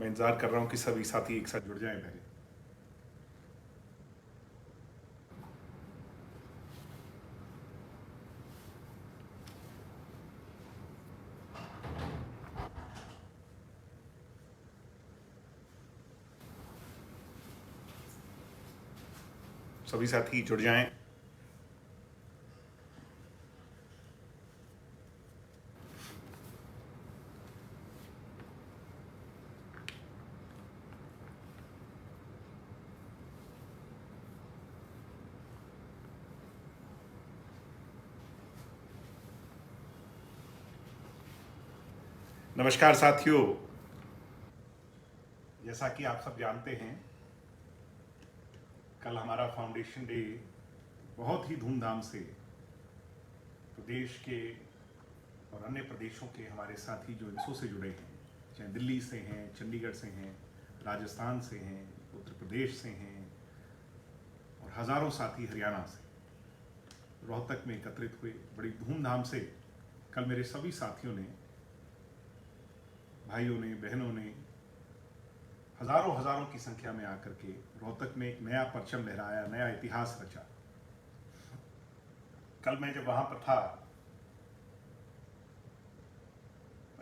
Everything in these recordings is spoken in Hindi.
मैं इंतज़ार कर रहा हूं कि सभी साथी एक साथ जुड़ जाएं पहले। सभी साथी जुड़ जाएं। नमस्कार साथियों, जैसा कि आप सब जानते हैं, कल हमारा फाउंडेशन डे बहुत ही धूमधाम से प्रदेश के और अन्य प्रदेशों के हमारे साथी जो इनसो से जुड़े हैं, चाहे दिल्ली से हैं, चंडीगढ़ से हैं, राजस्थान से हैं, उत्तर प्रदेश से हैं और हज़ारों साथी हरियाणा से रोहतक में एकत्रित हुए। बड़ी धूमधाम से कल मेरे सभी साथियों ने, भाइयों ने, बहनों ने हज़ारों हज़ारों की संख्या में आकर के रोहतक में एक नया परचम लहराया, नया इतिहास रचा। कल मैं जब वहाँ पर था,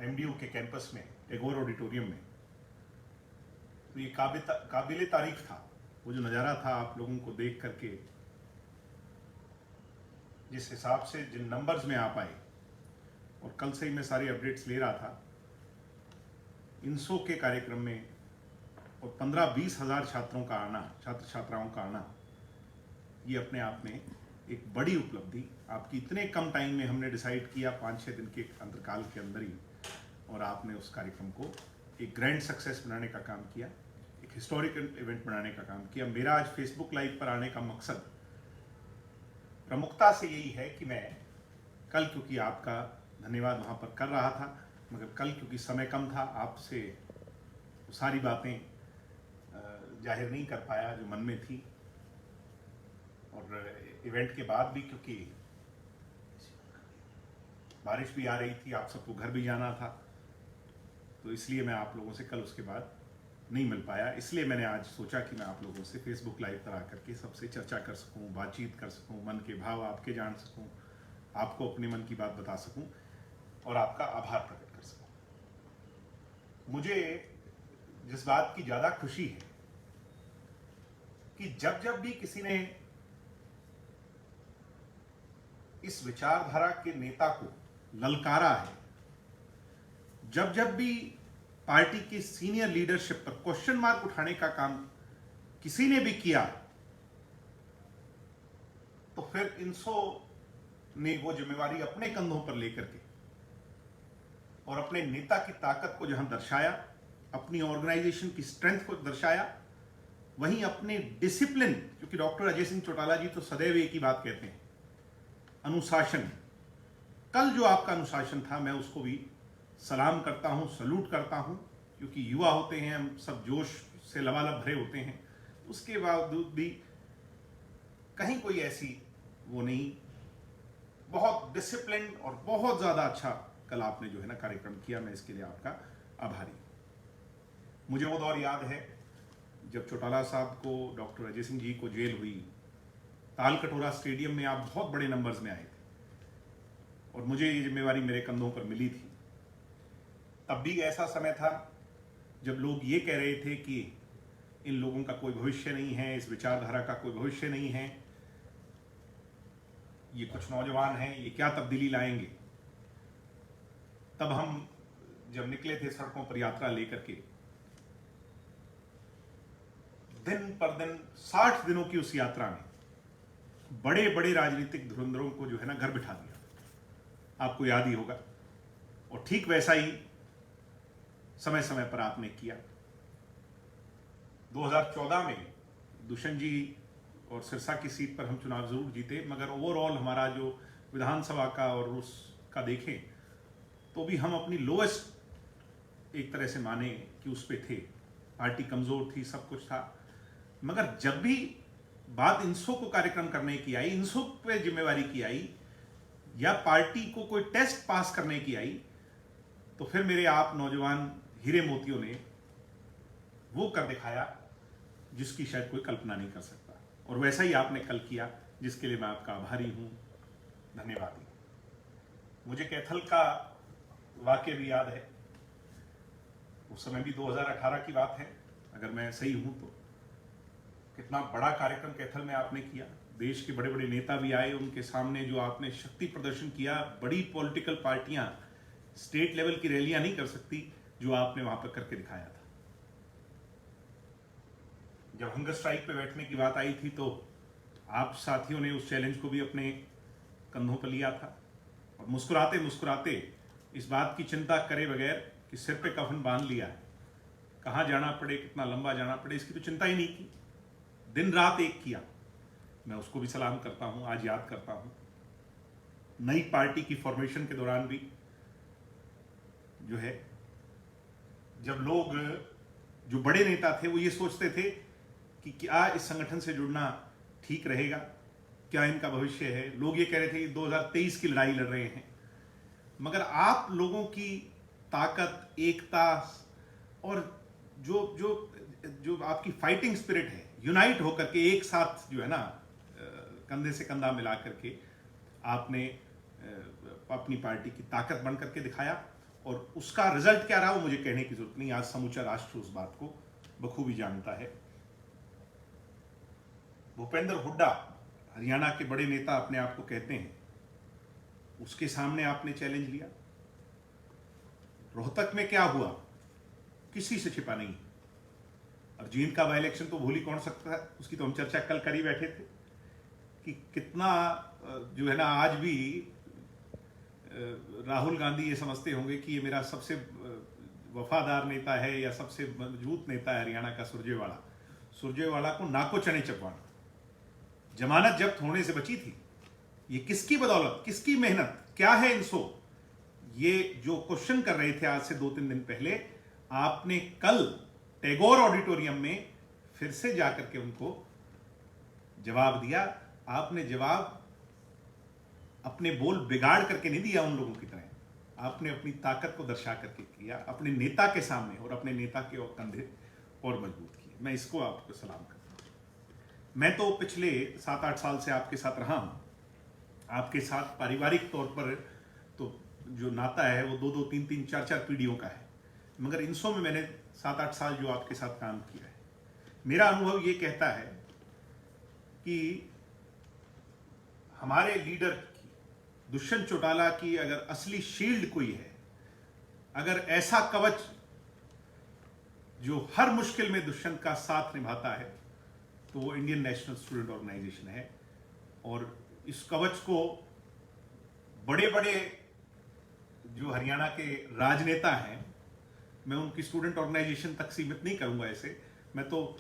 एमडीयू के कैंपस में, टैगोर ऑडिटोरियम में, तो ये काबिले तारीफ था। वो जो नज़ारा था आप लोगों को देख करके, जिस हिसाब से जिन नंबर्स में आप आए, और कल से ही मैं सारी अपडेट्स ले रहा था, इनसो के कार्यक्रम में और 15-20 हज़ार छात्रों का आना, छात्र छात्राओं का आना, ये अपने आप में एक बड़ी उपलब्धि। आपकी इतने कम टाइम में हमने डिसाइड किया, 5-6 दिन के अंतरकाल के अंदर ही, और आपने उस कार्यक्रम को एक ग्रैंड सक्सेस बनाने का काम किया, एक हिस्टोरिकल इवेंट बनाने का काम किया। मेरा आज फेसबुक लाइव पर आने का मकसद प्रमुखता से यही है कि मैं कल, क्योंकि आपका धन्यवाद वहाँ पर कर रहा था, मगर कल क्योंकि समय कम था, आपसे सारी बातें जाहिर नहीं कर पाया जो मन में थी। और इवेंट के बाद भी क्योंकि बारिश भी आ रही थी, आप सबको घर भी जाना था, तो इसलिए मैं आप लोगों से कल उसके बाद नहीं मिल पाया। इसलिए मैंने आज सोचा कि मैं आप लोगों से फेसबुक लाइव पर आकर के सबसे चर्चा कर सकूं, बातचीत कर सकूं, मन के भाव आपके जान सकूं, आपको अपने मन की बात बता सकूं और आपका आभार प्रकट कर सकूं। मुझे जिस बात की ज़्यादा खुशी है कि जब जब भी किसी ने इस विचारधारा के नेता को ललकारा है, जब जब भी पार्टी की सीनियर लीडरशिप पर क्वेश्चन मार्क उठाने का काम किसी ने भी किया, तो फिर इनसो ने वो जिम्मेवारी अपने कंधों पर लेकर के और अपने नेता की ताकत को जहां दर्शाया, अपनी ऑर्गेनाइजेशन की स्ट्रेंथ को दर्शाया, वहीं अपने डिसिप्लिन, क्योंकि डॉक्टर अजय सिंह चौटाला जी तो सदैव एक ही बात कहते हैं, अनुशासन। कल जो आपका अनुशासन था, मैं उसको भी सलाम करता हूं, सलूट करता हूं, क्योंकि युवा होते हैं, हम सब जोश से लबालब भरे होते हैं, उसके बावजूद भी कहीं कोई ऐसी वो नहीं, बहुत डिसिप्लिन और बहुत ज़्यादा अच्छा कल आपने जो है ना कार्यक्रम किया। मैं इसके लिए आपका आभारी। मुझे वो दौर याद है जब चौटाला साहब को, डॉक्टर अजय सिंह जी को जेल हुई, तालकटोरा स्टेडियम में आप बहुत बड़े नंबर्स में आए थे और मुझे ये जिम्मेवारी मेरे कंधों पर मिली थी। तब भी ऐसा समय था जब लोग ये कह रहे थे कि इन लोगों का कोई भविष्य नहीं है, इस विचारधारा का कोई भविष्य नहीं है, ये कुछ नौजवान हैं, ये क्या तब्दीली लाएंगे। तब हम जब निकले थे सड़कों पर यात्रा लेकर के, दिन पर दिन 60 दिनों की उस यात्रा में बड़े बड़े राजनीतिक धुरंधरों को जो है ना घर बिठा दिया, आपको याद ही होगा। और ठीक वैसा ही समय समय पर आपने किया। 2014 में दुष्यंत जी और सिरसा की सीट पर हम चुनाव जरूर जीते, मगर ओवरऑल हमारा जो विधानसभा का और उसका देखें तो भी हम अपनी लोएस्ट एक तरह से माने कि उस पे थे। पार्टी कमजोर थी, सब कुछ था, मगर जब भी बात इनसो को कार्यक्रम करने की आई, इनसो पे जिम्मेवारी की आई, या पार्टी को कोई टेस्ट पास करने की आई, तो फिर मेरे आप नौजवान हीरे मोतियों ने वो कर दिखाया जिसकी शायद कोई कल्पना नहीं कर सकता, और वैसा ही आपने कल किया, जिसके लिए मैं आपका आभारी हूं, धन्यवादी। मुझे कैथल का वाक्य भी याद है, उस समय भी 2018 की बात है अगर मैं सही हूं तो। कितना बड़ा कार्यक्रम कैथल में आपने किया, देश के बड़े बड़े नेता भी आए, उनके सामने जो आपने शक्ति प्रदर्शन किया, बड़ी पॉलिटिकल पार्टियां स्टेट लेवल की रैलियां नहीं कर सकती जो आपने वहां पर करके दिखाया था। जब हंगर स्ट्राइक पे बैठने की बात आई थी तो आप साथियों ने उस चैलेंज को भी अपने कंधों पर लिया था, और मुस्कुराते मुस्कुराते इस बात की चिंता करे बगैर कि सिर पे कफन बांध लिया है, कहां जाना पड़े, कितना लंबा जाना पड़े, इसकी तो चिंता ही नहीं की, दिन रात एक किया। मैं उसको भी सलाम करता हूं, आज याद करता हूं। नई पार्टी की फॉर्मेशन के दौरान भी जो है, जब लोग, जो बड़े नेता थे, वो ये सोचते थे कि क्या इस संगठन से जुड़ना ठीक रहेगा, क्या इनका भविष्य है। लोग ये कह रहे थे कि 2023 की लड़ाई लड़ रहे हैं, मगर आप लोगों की ताकत, एकता और जो जो जो आपकी फाइटिंग स्पिरिट है, यूनाइट होकर के एक साथ जो है ना, कंधे से कंधा मिला करके आपने अपनी पार्टी की ताकत बन करके दिखाया, और उसका रिजल्ट क्या रहा वो मुझे कहने की जरूरत नहीं, आज समूचा राष्ट्र उस बात को बखूबी जानता है। भूपेंद्र हुड्डा, हरियाणा के बड़े नेता अपने आप को कहते हैं, उसके सामने आपने चैलेंज लिया। रोहतक में क्या हुआ किसी से छिपा नहीं, और जींद का बाई इलेक्शन तो भूल ही कौन सकता है, उसकी तो हम चर्चा कल कर ही बैठे थे कि कितना जो है ना, आज भी राहुल गांधी ये समझते होंगे कि ये मेरा सबसे वफादार नेता है या सबसे मजबूत नेता है हरियाणा का, सुरजेवाला को नाको चने चबवाना, जमानत जब्त होने से बची थी। ये किसकी बदौलत, किसकी मेहनत, क्या है इनसो? ये जो क्वेश्चन कर रहे थे आज से 2-3 दिन पहले, आपने कल टैगोर ऑडिटोरियम में फिर से जाकर के उनको जवाब दिया। आपने जवाब अपने बोल बिगाड़ करके नहीं दिया उन लोगों की तरह, आपने अपनी ताकत को दर्शा करके किया, अपने नेता के सामने, और अपने नेता के और कंधे और मजबूत किए। मैं इसको आपको सलाम करता हूं। मैं तो पिछले 7-8 साल से आपके साथ रहा हूं, आपके साथ पारिवारिक तौर पर तो जो नाता है वो 2-2, 3-3, 4-4 पीढ़ियों का है, मगर इनसो में मैंने 7-8 साल जो आपके साथ काम किया है, मेरा अनुभव ये कहता है कि हमारे लीडर की, दुष्यंत चौटाला की अगर असली शील्ड कोई है, अगर ऐसा कवच जो हर मुश्किल में दुष्यंत का साथ निभाता है, तो वो इंडियन नेशनल स्टूडेंट ऑर्गेनाइजेशन है। और इस कवच को बड़े बड़े जो हरियाणा के राजनेता हैं, मैं उनकी स्टूडेंट ऑर्गेनाइजेशन तक सीमित नहीं करूंगा, ऐसे मैं तो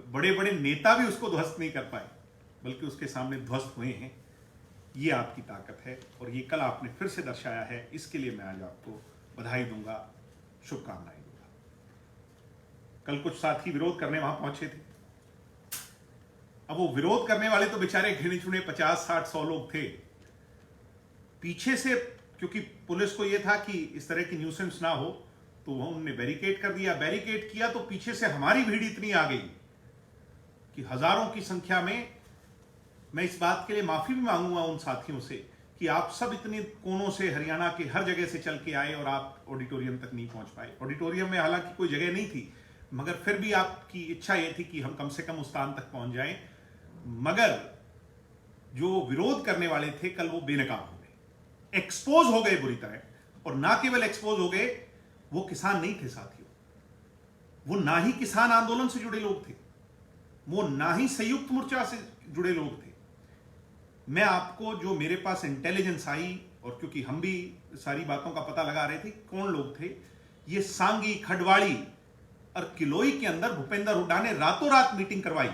बड़े बड़े नेता भी उसको ध्वस्त नहीं कर पाए, बल्कि उसके सामने ध्वस्त हुए हैं। ये आपकी ताकत है, और ये कल आपने फिर से दर्शाया है। इसके लिए मैं आज आपको बधाई दूंगा, शुभकामनाएं दूंगा। कल कुछ साथी विरोध करने वहां पहुंचे थे। अब वो विरोध करने वाले तो बेचारे गिने चुने 50, 60, 100 लोग थे। पीछे से, क्योंकि पुलिस को यह था कि इस तरह की न्यूसेंस ना हो, तो उन्होंने बैरिकेड कर दिया। बैरिकेड किया तो पीछे से हमारी भीड़ इतनी आ गई कि हजारों की संख्या में, मैं इस बात के लिए माफी भी मांगूंगा उन साथियों से कि आप सब इतने कोनों से, हरियाणा के हर जगह से चल के आए और आप ऑडिटोरियम तक नहीं पहुंच पाए। ऑडिटोरियम में हालांकि कोई जगह नहीं थी, मगर फिर भी आपकी इच्छा यह थी कि हम कम से कम उस स्थान तक पहुंच जाएं। मगर जो विरोध करने वाले थे कल, वो बेनकाब हो गए, एक्सपोज हो गए बुरी तरह। और ना केवल एक्सपोज हो गए, वो किसान नहीं थे साथियों, वो ना ही किसान आंदोलन से जुड़े लोग थे, वो ना ही संयुक्त मोर्चा से जुड़े लोग थे। मैं आपको जो मेरे पास इंटेलिजेंस आई, और क्योंकि हम भी सारी बातों का पता लगा रहे थे कौन लोग थे, ये सांगी, खडवाड़ी और किलोई के अंदर भूपेंद्र हुड्डा ने रातों रात मीटिंग करवाई,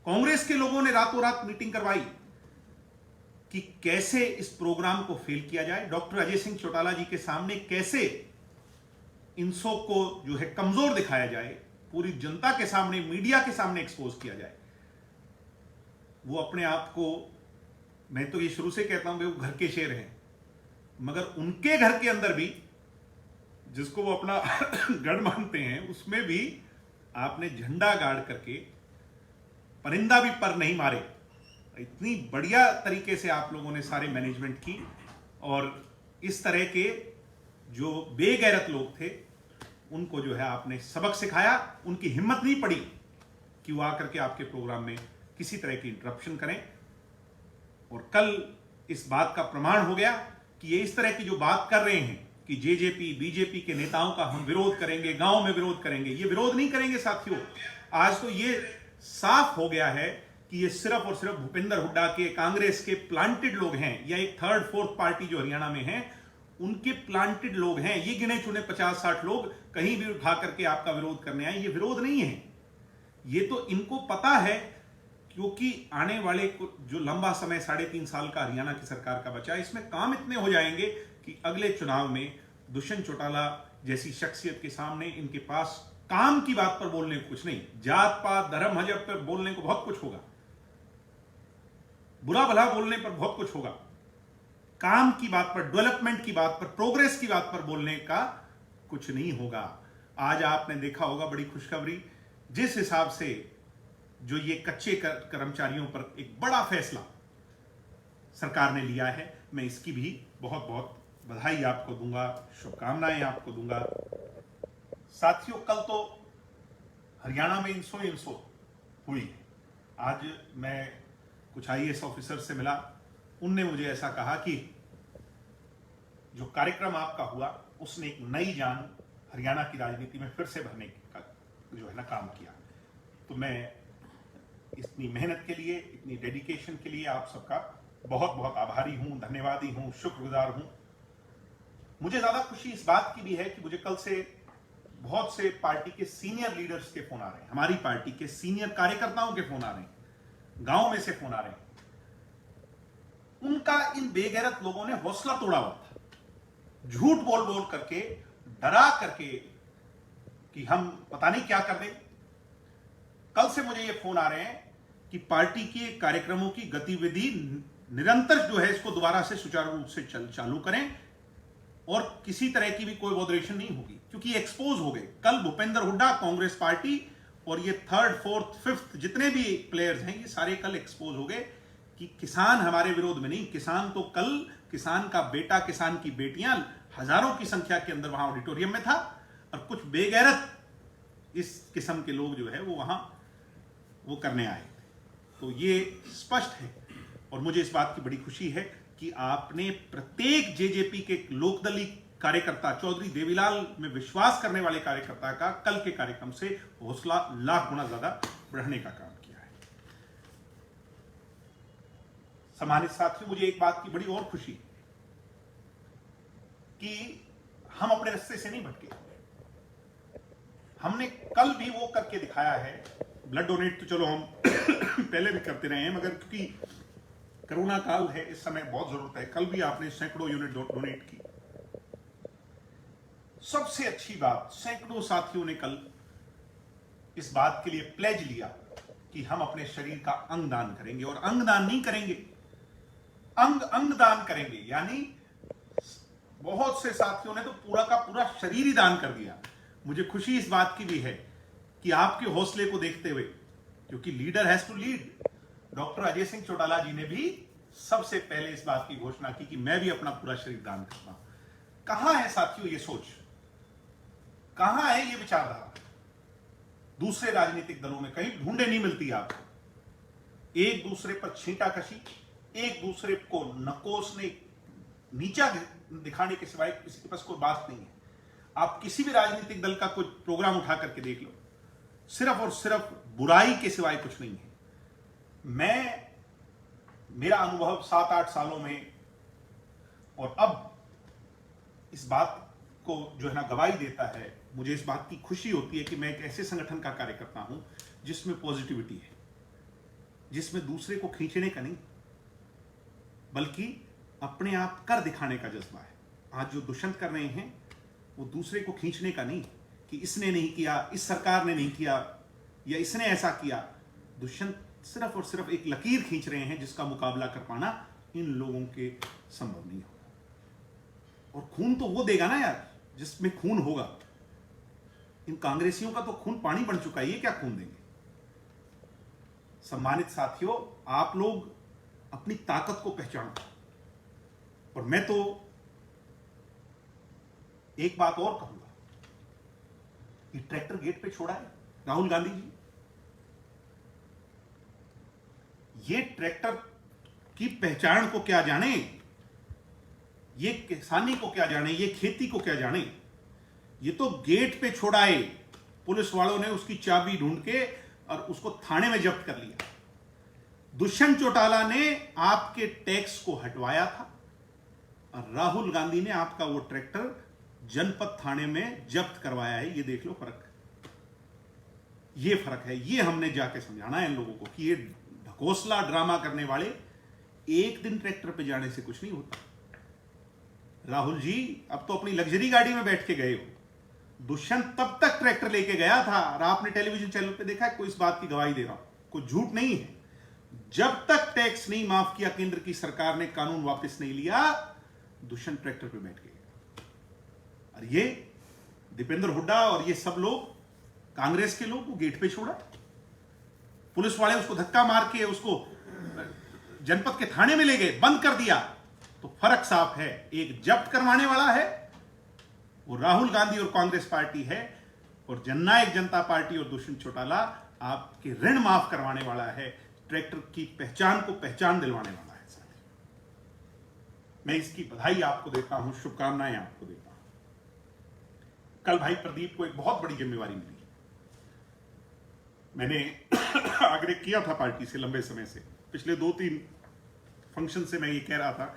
कांग्रेस के लोगों ने रातों रात मीटिंग करवाई कि कैसे इस प्रोग्राम को फेल किया जाए, डॉक्टर अजय सिंह चौटाला जी के सामने कैसे इनसो को जो है कमजोर दिखाया जाए, पूरी जनता के सामने, मीडिया के सामने एक्सपोज किया जाए। वो अपने आप को, मैं तो ये शुरू से कहता हूं कि वो घर के शेर हैं, मगर उनके घर के अंदर भी, जिसको वो अपना गढ़ मानते हैं, उसमें भी आपने झंडा गाड़ करके परिंदा भी पर नहीं मारे, इतनी बढ़िया तरीके से आप लोगों ने सारे मैनेजमेंट की। और इस तरह के जो बेगैरत लोग थे उनको जो है आपने सबक सिखाया। उनकी हिम्मत नहीं पड़ी कि वो आकर के आपके प्रोग्राम में किसी तरह की इंटरप्शन करें। और कल इस बात का प्रमाण हो गया कि ये इस तरह की जो बात कर रहे हैं कि जेजेपी बीजेपी के नेताओं का हम विरोध करेंगे, गांव में विरोध करेंगे, ये विरोध नहीं करेंगे साथियों। आज तो ये साफ हो गया है कि ये सिर्फ और सिर्फ भूपेंद्र हुड्डा के, कांग्रेस के प्लांटेड लोग हैं, या एक थर्ड फोर्थ पार्टी जो हरियाणा में है उनके प्लांटेड लोग हैं। ये गिने चुने 50-60 लोग कहीं भी उठा करके आपका विरोध करने आए, ये विरोध नहीं है। ये तो इनको पता है, क्योंकि आने वाले जो लंबा समय 3.5 साल का हरियाणा की सरकार का बचा है, इसमें काम इतने हो जाएंगे कि अगले चुनाव में दुष्यंत चौटाला जैसी शख्सियत के सामने इनके पास काम की बात पर बोलने को कुछ नहीं, जात पात धर्म मजहब पर बोलने को बहुत कुछ होगा, बुरा भला बोलने पर बहुत कुछ होगा, काम की बात पर, डेवलपमेंट की बात पर, प्रोग्रेस की बात पर बोलने का कुछ नहीं होगा। आज आपने देखा होगा बड़ी खुशखबरी, जिस हिसाब से जो ये कच्चे कर्मचारियों पर एक बड़ा फैसला सरकार ने लिया है, मैं इसकी भी बहुत बहुत बधाई आपको दूंगा, शुभकामनाएं आपको दूंगा। साथियों, कल तो हरियाणा में इंसो हुई है। आज मैं कुछ आईएएस ऑफिसर से मिला, उनने मुझे ऐसा कहा कि जो कार्यक्रम आपका हुआ उसने एक नई जान हरियाणा की राजनीति में फिर से भरने का जो है ना काम किया। तो मैं इतनी मेहनत के लिए, इतनी डेडिकेशन के लिए आप सबका बहुत बहुत आभारी हूं, धन्यवादी हूं, शुक्रगुजार हूं। मुझे ज्यादा खुशी इस बात की भी है कि मुझे कल से बहुत से पार्टी के सीनियर लीडर्स के फोन आ रहे हैं, हमारी पार्टी के सीनियर कार्यकर्ताओं के फोन आ रहे हैं, गांव में से फोन आ रहे हैं। उनका इन बेगैरत लोगों ने हौसला तोड़ा हुआ था, झूठ बोल बोल करके, डरा करके कि हम पता नहीं क्या कर दें। कल से मुझे ये फोन आ रहे हैं कि पार्टी के कार्यक्रमों की गतिविधि निरंतर जो है इसको दोबारा से सुचारू रूप से चालू करें और किसी तरह की भी कोई मॉडरेशन नहीं होगी, क्योंकि एक्सपोज हो गए। कल भूपेंद्र हुड्डा, कांग्रेस पार्टी और ये थर्ड फोर्थ फिफ्थ जितने भी प्लेयर्स हैं, ये सारे कल एक्सपोज हो गए कि किसान हमारे विरोध में नहीं। किसान तो कल, किसान का बेटा, किसान की बेटियां हजारों की संख्या के अंदर वहां ऑडिटोरियम में था, और कुछ बेगैरत इस किस्म के लोग जो है वो वहां वो करने आए। तो ये स्पष्ट है, और मुझे इस बात की बड़ी खुशी है कि आपने प्रत्येक जेजेपी के लोकदलीय कार्यकर्ता, चौधरी देवीलाल में विश्वास करने वाले कार्यकर्ता का कल के कार्यक्रम से हौसला लाख गुना ज्यादा बढ़ाने का काम किया है। सम्मानित साथियों, मुझे एक बात की बड़ी और खुशी कि हम अपने रास्ते से नहीं भटके। हमने कल भी वो करके दिखाया है। ब्लड डोनेट तो चलो हम पहले भी करते रहे हैं, मगर क्योंकि कोरोना काल है, इस समय बहुत जरूरत है। कल भी आपने सैकड़ों यूनिट डोनेट की। सबसे अच्छी बात, सैकड़ों साथियों ने कल इस बात के लिए प्लेज लिया कि हम अपने शरीर का अंग दान करेंगे, और अंग दान नहीं करेंगे, अंग दान करेंगे। यानी बहुत से साथियों ने तो पूरा का पूरा शरीर ही दान कर दिया। मुझे खुशी इस बात की भी है कि आपके हौसले को देखते हुए, क्योंकि leader has to lead, doctor Ajay Singh Chautala ji ने भी सबसे पहले इस बात की घोषणा की कि मैं भी अपना पूरा शरीर दान करता हूं। कहां है साथियों ये सोच, कहां है ये विचारधारा? दूसरे राजनीतिक दलों में कहीं ढूंढे नहीं मिलती आपको। एक दूसरे पर छींटाकशी, एक दूसरे को नकोसने, नीचा दिखाने के सिवाय किसी के पास कोई बात नहीं है। आप किसी भी राजनीतिक दल का कोई प्रोग्राम उठा करके देख लो, सिर्फ और सिर्फ बुराई के सिवाय कुछ नहीं है। मेरा अनुभव 7-8 सालों में, और अब इस बात को जो है ना गवाही देता है। मुझे इस बात की खुशी होती है कि मैं एक ऐसे संगठन का कार्य करता हूं जिसमें पॉजिटिविटी है, जिसमें दूसरे को खींचने का नहीं, बल्कि अपने आप कर दिखाने का जज्बा है। आज जो दुष्यंत कर रहे हैं वो दूसरे को खींचने का नहीं कि इसने नहीं किया, इस सरकार ने नहीं किया, या इसने ऐसा किया। दुष्यंत सिर्फ और सिर्फ एक लकीर खींच रहे हैं जिसका मुकाबला कर पाना इन लोगों के संभव नहीं होगा। और खून तो वो देगा ना यार जिसमें खून होगा। इन कांग्रेसियों का तो खून पानी बन चुका है, ये क्या खून देंगे? सम्मानित साथियों, आप लोग अपनी ताकत को पहचानो। और मैं तो एक बात और कहूंगा, ये ट्रैक्टर गेट पे छोड़ा है राहुल गांधी जी, ये ट्रैक्टर की पहचान को क्या जाने, ये किसानी को क्या जाने, ये खेती को क्या जाने। ये तो गेट पे छोड़ा है, पुलिस वालों ने उसकी चाबी ढूंढ के और उसको थाने में जब्त कर लिया। दुष्यंत चौटाला ने आपके टैक्स को हटवाया था और राहुल गांधी ने आपका वो ट्रैक्टर जनपद थाने में जब्त करवाया है। ये देख लो फर्क, ये फर्क है। ये हमने जाके समझाना है इन लोगों को कि ये ढकोसला ड्रामा करने वाले, एक दिन ट्रैक्टर पे जाने से कुछ नहीं होता। राहुल जी अब तो अपनी लग्जरी गाड़ी में बैठ के गए हो, दुष्यंत तब तक ट्रैक्टर लेके गया था और आपने टेलीविजन चैनल पे देखा है, कोई इस बात की गवाही दे रहा हूं, कोई झूठ नहीं है। जब तक टैक्स नहीं माफ किया केंद्र की सरकार ने, कानून वापस नहीं लिया, दुष्यंत ट्रैक्टर पे बैठ गए। और ये दीपेंद्र हुड्डा और ये सब लोग, कांग्रेस के लोग, वो गेट पे छोड़ा, पुलिस वाले उसको धक्का मार के उसको जनपद के थाने में ले गए, बंद कर दिया। तो फर्क साफ है, एक जब्त करवाने वाला है वो राहुल गांधी और कांग्रेस पार्टी है, और जननायक जनता पार्टी और दुष्यंत चौटाला आपके ऋण माफ करवाने वाला है, ट्रैक्टर की पहचान को पहचान दिलवाने वाला है। मैं इसकी बधाई आपको देता हूं, शुभकामनाएं आपको देता हूं। कल भाई प्रदीप को एक बहुत बड़ी जिम्मेवारी मिली। मैंने आग्रह किया था पार्टी से लंबे समय से, पिछले 2-3 फंक्शन से मैं ये कह रहा था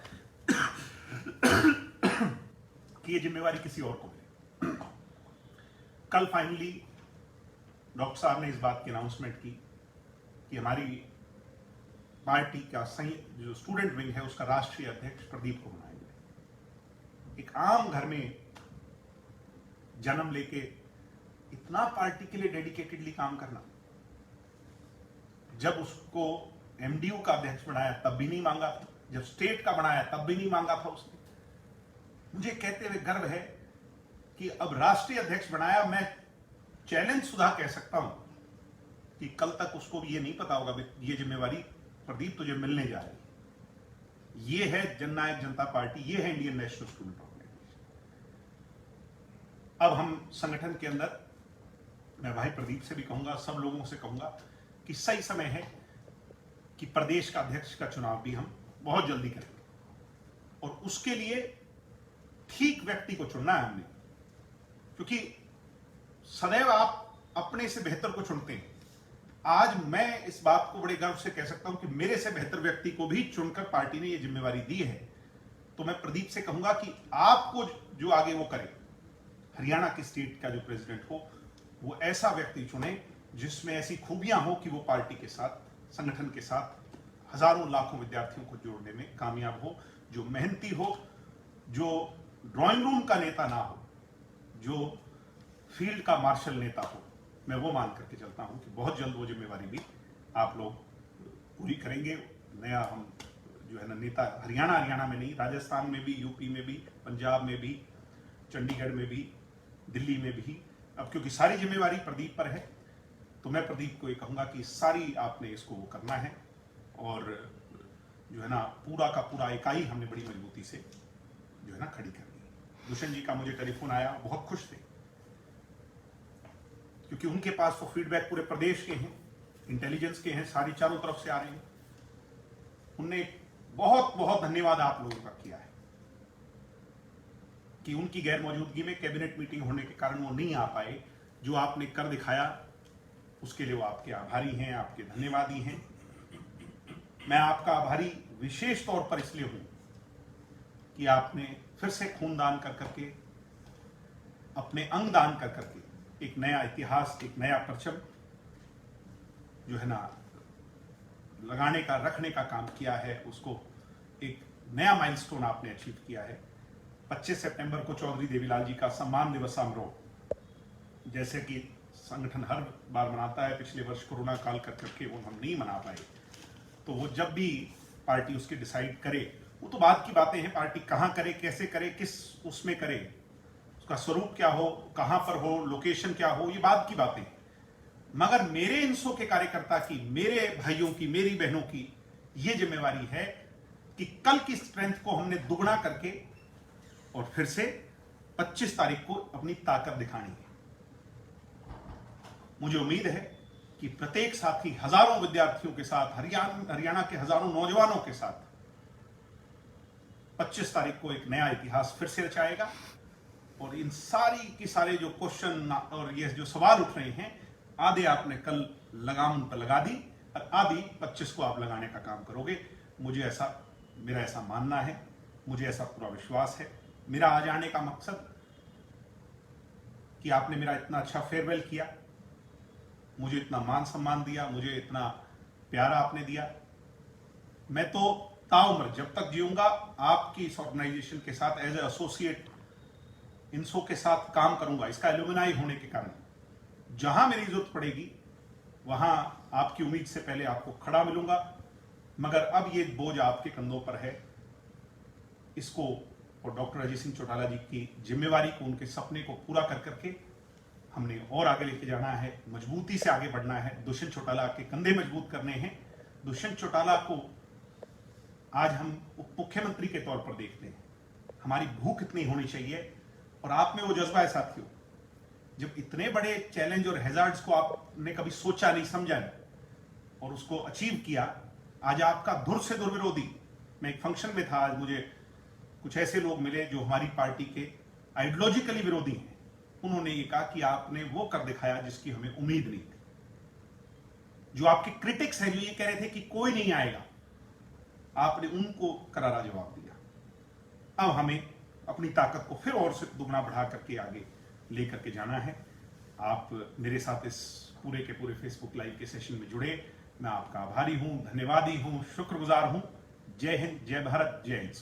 कि ये जिम्मेवारी किसी और को मिले। कल फाइनली डॉक्टर साहब ने इस बात की अनाउंसमेंट की कि हमारी पार्टी का जो स्टूडेंट विंग है उसका राष्ट्रीय अध्यक्ष प्रदीप को बनाएंगे। एक आम घर में जन्म लेके इतना पार्टी के लिए डेडिकेटेडली काम करना, जब उसको एमडीयू का अध्यक्ष बनाया तब भी नहीं मांगा था, जब स्टेट का बनाया तब भी नहीं मांगा था उसने। मुझे कहते हुए गर्व है कि अब राष्ट्रीय अध्यक्ष बनाया। मैं चैलेंज सुधा कह सकता हूं कि कल तक उसको भी ये नहीं पता होगा ये जिम्मेवारी प्रदीप तुझे मिलने जा रही। ये है जननायक जनता पार्टी, ये है इंडियन नेशनल स्टूडेंट ऑर्गेनाइजेशन। अब हम संगठन के अंदर, मैं भाई प्रदीप से भी कहूंगा, सब लोगों से कहूंगा कि सही समय है कि प्रदेश का अध्यक्ष का चुनाव भी हम बहुत जल्दी करेंगे, और उसके लिए ठीक व्यक्ति को चुनना है हमने, क्योंकि सदैव आप अपने से बेहतर को चुनते हैं। आज मैं इस बात को बड़े गर्व से कह सकता हूं कि मेरे से बेहतर व्यक्ति को भी चुनकर पार्टी ने यह जिम्मेवारी दी है। तो मैं प्रदीप से कहूंगा कि आपको जो आगे वो करे, हरियाणा के स्टेट का जो प्रेसिडेंट हो, वो ऐसा व्यक्ति चुने जिसमें ऐसी खूबियां हो कि वो पार्टी के साथ, संगठन के साथ हजारों लाखों विद्यार्थियों को जोड़ने में कामयाब हो, जो मेहनती हो, जो ड्राइंग रूम का नेता ना हो, जो फील्ड का मार्शल नेता हो। मैं वो मान करके चलता हूं कि बहुत जल्द वो जिम्मेवारी भी आप लोग पूरी करेंगे। नया हम जो है ना नेता, हरियाणा में नहीं, राजस्थान में भी, यूपी में भी, पंजाब में भी, चंडीगढ़ में भी, दिल्ली में भी, अब क्योंकि सारी जिम्मेवारी प्रदीप पर है, तो मैं प्रदीप को ये कहूंगा कि सारी आपने इसको करना है, और जो है ना पूरा का पूरा इकाई हमने बड़ी मजबूती से जो है ना खड़ी कर दी। दुष्यंत जी का मुझे टेलीफोन आया, बहुत खुश थे, क्योंकि उनके पास तो फीडबैक पूरे प्रदेश के हैं, इंटेलिजेंस के हैं, सारी चारों तरफ से आ रहे हैं। उनने बहुत बहुत धन्यवाद आप लोगों का किया है कि उनकी गैर मौजूदगी में कैबिनेट मीटिंग होने के कारण वो नहीं आ पाए। जो आपने कर दिखाया उसके लिए वो आपके आभारी हैं, आपके धन्यवादी हैं। मैं आपका आभारी विशेष तौर पर इसलिए हूं कि आपने फिर से खूनदान कर करके, अपने अंग दान कर करके एक नया इतिहास, एक नया परचम जो है ना लगाने का, रखने का काम किया है। उसको एक नया माइलस्टोन आपने अचीव किया है। 25 सितंबर को चौधरी देवीलाल जी का सम्मान दिवस समारोह, जैसे कि संगठन हर बार मनाता है, पिछले वर्ष कोरोना काल कर करके वो हम नहीं मना पाए, तो वो जब भी पार्टी उसकी डिसाइड करे, वो तो बात की बातें हैं, पार्टी कहाँ करे, कैसे करे, किस उसमें करे, उसका स्वरूप क्या हो, कहां पर हो, लोकेशन क्या हो, ये बाद की बातें हैं। मगर मेरे इंसो के कार्यकर्ता की, मेरे भाइयों की, मेरी बहनों की यह जिम्मेवारी है कि कल की स्ट्रेंथ को हमने दुगना करके और फिर से 25 तारीख को अपनी ताकत दिखानी है। मुझे उम्मीद है कि प्रत्येक साथी हजारों विद्यार्थियों के साथ, हरियाणा के हजारों नौजवानों के साथ 25 तारीख को एक नया इतिहास फिर से रचाएगा और इन सारी की सारे जो क्वेश्चन और ये जो सवाल उठ रहे हैं, आधे आपने कल लगाम उन पर लगा दी और आधी 25 को आप लगाने का काम करोगे। मेरा ऐसा मानना है, मुझे ऐसा पूरा विश्वास है। मेरा आज आने का मकसद कि आपने मेरा इतना अच्छा फेयरवेल किया, मुझे इतना मान सम्मान दिया, मुझे इतना प्यार आपने दिया। मैं तो ताउम्र जब तक जीऊंगा आपकी इस ऑर्गेनाइजेशन के साथ एज ए एसोसिएट इंसो के साथ काम करूंगा। इसका एलुमनाई होने के कारण जहां मेरी जरूरत पड़ेगी वहां आपकी उम्मीद से पहले आपको खड़ा मिलूंगा। मगर अब ये बोझ आपके कंधों पर है, इसको और डॉक्टर अजय सिंह चौटाला जी की जिम्मेवारी को, उनके सपने को पूरा कर करके हमने और आगे लेके जाना है, मजबूती से आगे बढ़ना है। दुष्यंत चौटाला के कंधे मजबूत करने हैं। दुष्यंत चौटाला को आज हम उप मुख्यमंत्री के तौर पर देखते हैं। हमारी भूख इतनी होनी चाहिए और आप में वो जज्बा है साथियों। जब इतने बड़े चैलेंज और हैजार्ड्स को आपने कभी सोचा नहीं, समझा नहीं और उसको अचीव किया, आज आपका धुर से धुर विरोधी। मैं एक फंक्शन में था, आज मुझे कुछ ऐसे लोग मिले जो हमारी पार्टी के आइडियोलॉजिकली विरोधी हैं। उन्होंने ये कहा कि आपने वो कर दिखाया जिसकी हमें उम्मीद नहीं थी। जो आपके क्रिटिक्स हैं, जो ये कह रहे थे कि कोई नहीं आएगा, आपने उनको करारा जवाब दिया। अब हमें अपनी ताकत को फिर और से दुगना बढ़ा करके आगे लेकर के जाना है। आप मेरे साथ इस पूरे के पूरे फेसबुक लाइव के सेशन में जुड़े, मैं आपका आभारी हूं, धन्यवादी हूं, शुक्रगुजार हूं। जय हिंद, जय भारत, जय हिंद।